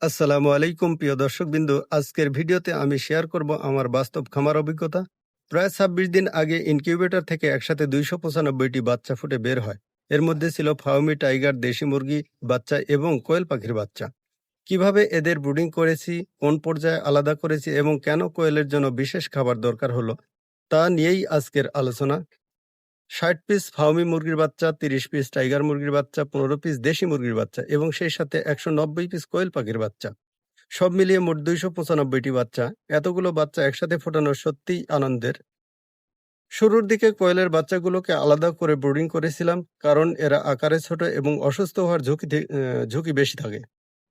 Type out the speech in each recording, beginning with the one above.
আসসালামু আলাইকুম প্রিয় দর্শকবিন্দু। আজকের ভিডিওতে আমি শেয়ার করব আমার বাস্তব খামার অভিজ্ঞতা। প্রায় ২৬ দিন আগে ইনকিউবেটর থেকে একসাথে ২৯৫টি বাচ্চা ফুটে বের হয়। এর মধ্যে ছিল ফাউমি টাইগার দেশি মুরগি বাচ্চা এবং কোয়েল পাখির বাচ্চা। কিভাবে এদের ব্রুডিং করেছি, কোন পর্যায়ে আলাদা করেছি এবং কেন কোয়েলের জন্য বিশেষ খাবার দরকার হলো, তা নিয়েই আজকের আলোচনা। ৬০ পিস ফাউমি মুরগির বাচ্চা, ৩০ পিস টাইগার মুরগির বাচ্চা, ১৫ পিস দেশি মুরগির বাচ্চা এবং সেই সাথে ১৯০ পিস কোয়েল পাখির বাচ্চা, সব মিলিয়ে মোট ২৯৫টি বাচ্চা। এতগুলো বাচ্চা একসাথে ফোটানো সত্যিই আনন্দের। শুরুর দিকে কোয়েলের বাচ্চাগুলোকে আলাদা করে ব্রুডিং করেছিলাম, কারণ এরা আকারে ছোট এবং অসুস্থ হওয়ার ঝুঁকি বেশি থাকে।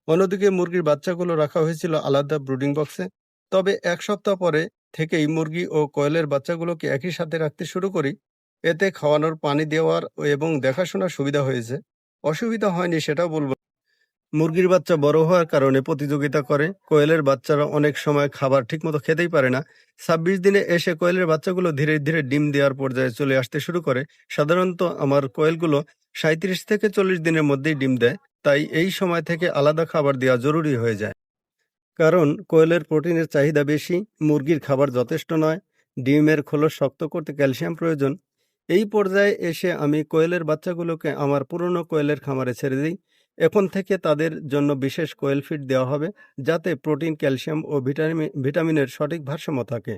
অন্যদিকে মুরগির বাচ্চাগুলো রাখা হয়েছিল আলাদা ব্রুডিং বক্সে। তবে ১ সপ্তাহ পরে থেকেই মুরগি ও কোয়েলের বাচ্চাগুলোকে একই সাথে রাখতে শুরু করি। এতে খাওয়ানোর, পানি দেওয়ার এবং দেখাশোনার সুবিধা হয়েছে। অসুবিধা হয়নি সেটাও বলব। মুরগির বাচ্চা বড় হওয়ার কারণে প্রতিযোগিতা করে। কোয়েলের বাচ্চারা অনেক সময় খাবার ঠিকমতো খেতেই পারে না। ২৬ দিনে এসে কোয়েলের বাচ্চাগুলো ধীরে ধীরে ডিম দেওয়ার পর্যায়ে চলে আসতে শুরু করে। সাধারণত আমার কোয়েলগুলো ৩৭ থেকে ৪০ দিনের মধ্যেই ডিম দেয়। তাই এই সময় থেকে আলাদা খাবার দেওয়া জরুরি হয়ে যায়। কারণ কোয়েলের প্রোটিনের চাহিদা বেশি, মুরগির খাবার যথেষ্ট নয়, ডিমের খোলস শক্ত করতে ক্যালসিয়াম প্রয়োজন। এই পর্যায়ে এসে আমি কোয়েলের বাচ্চাগুলোকে আমার পুরনো কোয়েলের খামারে ছেড়ে দিই। এখন থেকে তাদের জন্য বিশেষ কোয়েল ফিড দেওয়া হবে, যাতে প্রোটিন, ক্যালসিয়াম ও ভিটামিনের সঠিক ভারসাম্য থাকে।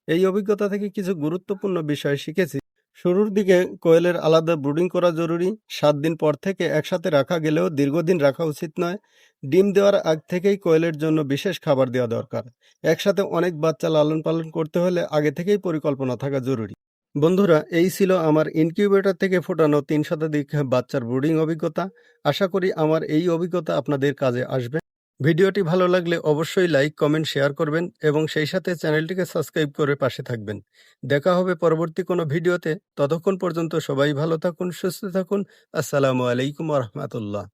এই অভিজ্ঞতা থেকে কিছু গুরুত্বপূর্ণ বিষয় শিখেছি। শুরুর দিকে কোয়েলের আলাদা ব্রুডিং করা জরুরি। ৭ দিন পর থেকে একসাথে রাখা গেলেও দীর্ঘদিন রাখা উচিত নয়। ডিম দেওয়ার আগ থেকেই কোয়েলের জন্য বিশেষ খাবার দেওয়া দরকার। একসাথে অনেক বাচ্চা লালন পালন করতে হলে আগে থেকেই পরিকল্পনা থাকা জরুরি। বন্ধুরা, এই ছিল আমার ইনকিউবেটর থেকে ফোটানো ৩ শতাধিক বাচ্চার ব্রুডিং অভিজ্ঞতা। আশা করি আমার এই অভিজ্ঞতা আপনাদের কাজে আসবে। ভিডিওটি ভালো লাগলে অবশ্যই লাইক, কমেন্ট, শেয়ার করবেন এবং সেই সাথে চ্যানেলটিকে সাবস্ক্রাইব করে পাশে থাকবেন। দেখা হবে পরবর্তী কোনো ভিডিওতে। ততক্ষণ পর্যন্ত সবাই ভালো থাকুন, সুস্থ থাকুন। আসসালামু আলাইকুম ওয়া রাহমাতুল্লাহ।